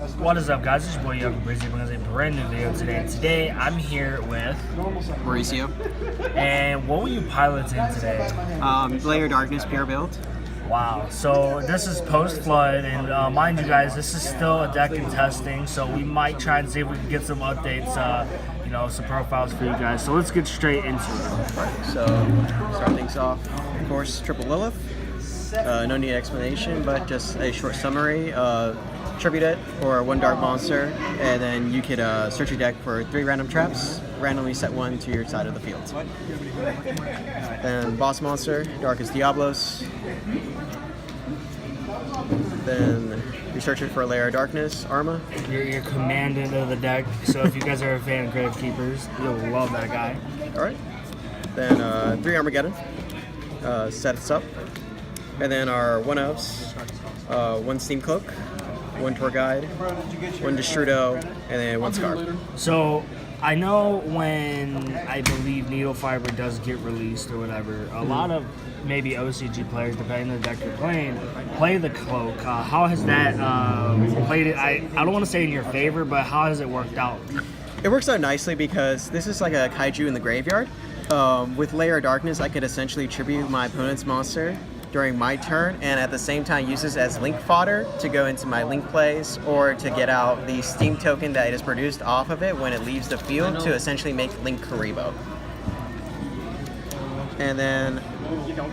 What is up, guys? It's your boy Yugioh Breezy bringing us a brand new video today. Today I'm here with Breezy. and what were you piloting today? Lair Darkness pure build. Wow. So this is post FLOD, and mind you guys, this is still a deck in testing. So we might try and see if we can get some updates, some profiles for you guys. So let's get straight into it. Right, so start things off. Of course, triple Lilith. No need explanation, but just a short summary. Tribute it or one dark monster, and then you could search your deck for 3 random traps, randomly set 1 to your side of the field. Then boss monster, Darkest Diablos. Then you search it for Lair Darkness, Arma. You're commandant of the deck, so if you guys are a fan of Gravekeepers, you'll love that guy. Alright. Then 3 Armageddon. Sets up. And then our 1-ofs, 1 Steam Cloak, 1 Tour Guide, 1 Destrudo, and then 1 Scarf. So I know when I believe Needle Fiber does get released or whatever, a lot of maybe OCG players, depending on the deck you're playing, play the Cloak. How has that played it? I don't want to say in your favor, but how has it worked out? It works out nicely because this is like a kaiju in the graveyard. With Lair Darkness, I could essentially tribute my opponent's monster during my turn, and at the same time use this as link fodder to go into my link plays or to get out the Steam token that is produced off of it when it leaves the field to essentially make Link Karibo. And then,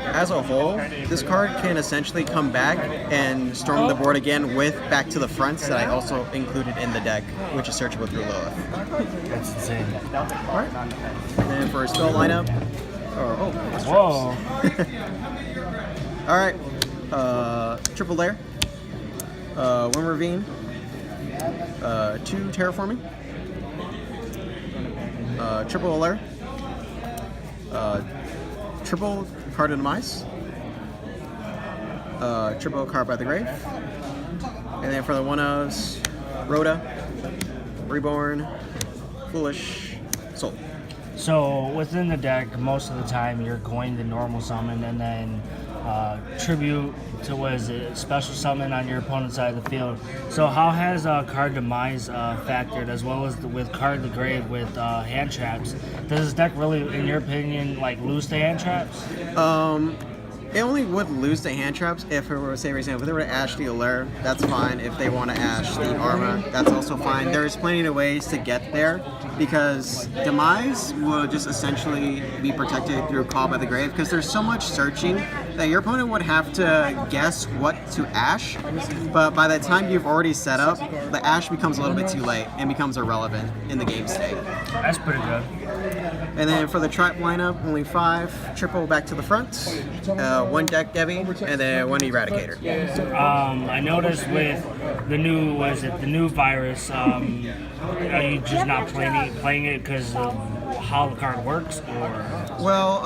as a whole, this card can essentially come back and storm the board again with Back to the Fronts that I also included in the deck, which is searchable through Lilith. That's insane. Alright. And then for a spell lineup, Whoa. Alright, triple Lair, 1 Ravine, 2 Terraforming, triple Lair, triple Card of Demise, triple Card by the Grave, and then for the 1-ofs, Rhoda, Reborn, Foolish, Soul. So within the deck, most of the time you're going to normal summon and then tribute to, what is it, special summon on your opponent's side of the field. So how has Card Demise factored, as well as with Card the Grave with hand traps? Does this deck really, in your opinion, like lose to hand traps? It only would lose to hand traps if it were, say, for example, if they were to Ash the Lair, that's fine. If they want to Ash the Arma, that's also fine. There's plenty of ways to get there because Demise will just essentially be protected through Call by the Grave because there's so much searching that your opponent would have to guess what to Ash, but by the time you've already set up, the Ash becomes a little bit too late and becomes irrelevant in the game state. That's pretty good. And then for the trap lineup, only 5, triple Back to the Front, 1 Deck Devi, and then 1 Eradicator. I noticed with the new, the new virus, are you just not playing it because of how the card works, or? Well,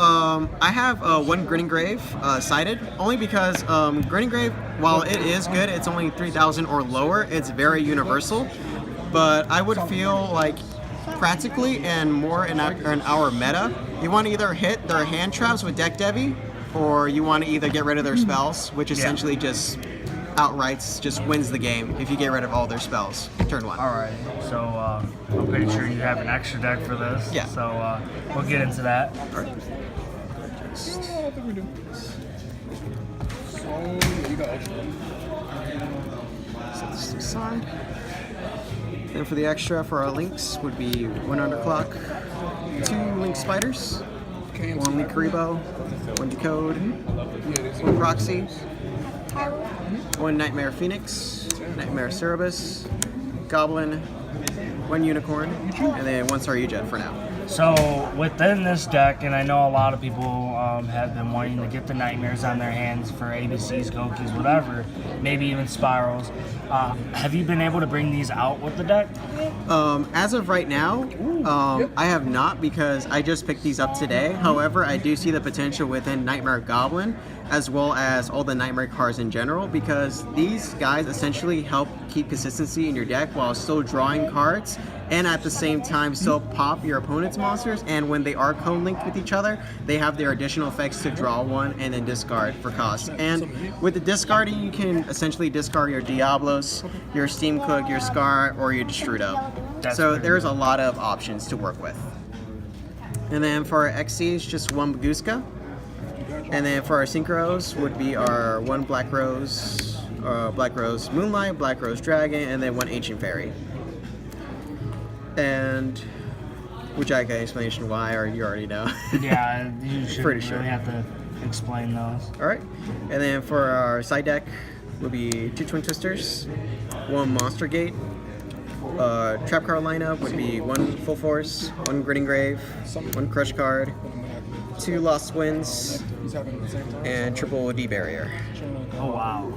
I have 1 Grinning Grave cited, only because Grinning Grave, while it is good, it's only 3,000 or lower, it's very universal, but I would feel like practically and more in our meta, you want to either hit their hand traps with Deck Devi, or you want to either get rid of their spells, which essentially just outrights just wins the game if you get rid of all their spells turn 1. Alright, so I'm pretty sure you have an extra deck for this. Yeah. So we'll get into that. Alright. I think we do. So, yeah, you got extra. Set this to the side. Then for the extra for our links would be 1 Underclock, 2 Link Spiders, 1 Link Karibo, 1 Decode, 1 Proxy, 1 Nightmare Phoenix, Nightmare Cerebus, Goblin, 1 Unicorn, and then 1 Star Yugioh for now. So within this deck, and I know a lot of people have been wanting to get the Nightmares on their hands for ABCs, Gokis, whatever, maybe even Spirals. Have you been able to bring these out with the deck? As of right now, I have not because I just picked these up today. However, I do see the potential within Nightmare Goblin as well as all the Nightmare cards in general, because these guys essentially help keep consistency in your deck while still drawing cards, and at the same time still pop your opponent's monsters, and when they are co-linked with each other, they have their additional effects to draw one and then discard for cost. And with the discarding, you can essentially discard your Diablos, your Steam Cook, your Scar, or your Destrudo. So there's a lot of options to work with. And then for our XCs, just one Baguska. And then for our Synchros would be our one Black Rose Moonlight, Black Rose Dragon, and then one Ancient Fairy. And would you like an explanation why, or you already know? Yeah, you should Pretty really sure. have to explain those. Alright. And then for our side deck would be two Twin Twisters, one Monster Gate. Trap card lineup would be one Full Force, one Grinning Grave, one Crush card, two Lost Winds, and triple D Barrier. Oh wow.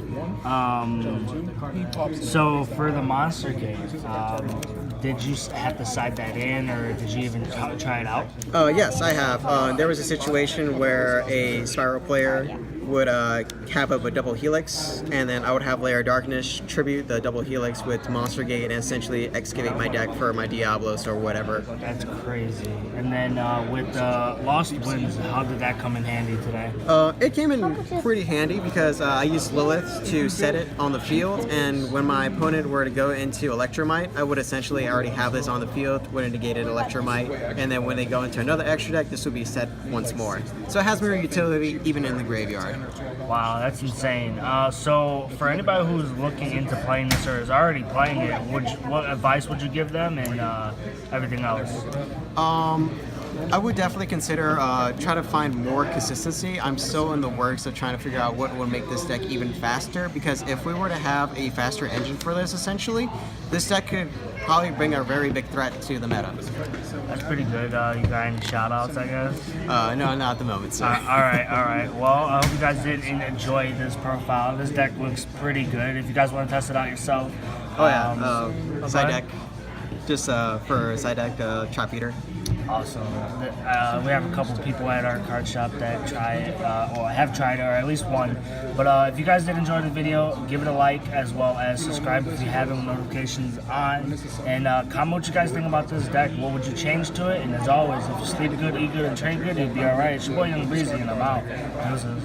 So for the Monster Gate, did you have to side that in, or did you even try it out? Yes, I have. There was a situation where a Spiral player would have up a double Helix, and then I would have Lair of Darkness tribute the double Helix with Monster Gate and essentially excavate my deck for my Diablos or whatever. That's crazy. And then with Lost Winds, how did that come in handy today? It came in pretty handy because I used Lilith to set it on the field, and when my opponent were to go into Electromite, I would essentially already have this on the field, would have negated Electromite, and then when they go into another extra deck, this would be set once more. So it has mirror utility even in the graveyard. Wow, that's insane. So for anybody who's looking into playing this or is already playing it, what advice would you give them and everything else? I would definitely consider try to find more consistency. I'm still in the works of trying to figure out what would make this deck even faster, because if we were to have a faster engine for this, essentially, this deck could probably bring a very big threat to the meta. That's pretty good. You got any shout outs, I guess? No, not at the moment, sir. Alright. Well, I hope you guys did enjoy this profile. This deck looks pretty good. If you guys want to test it out yourself. Oh yeah, side deck. Just for side deck, Trap Eater. Awesome. We have a couple people at our card shop that try it, or have tried it, or at least one. But if you guys did enjoy the video, give it a like, as well as subscribe if you haven't, with notifications on. And comment what you guys think about this deck. What would you change to it? And as always, if you sleep good, eat good, and train good, you'll be alright. It's your boy Young Breezy, and I'm out. Deuces.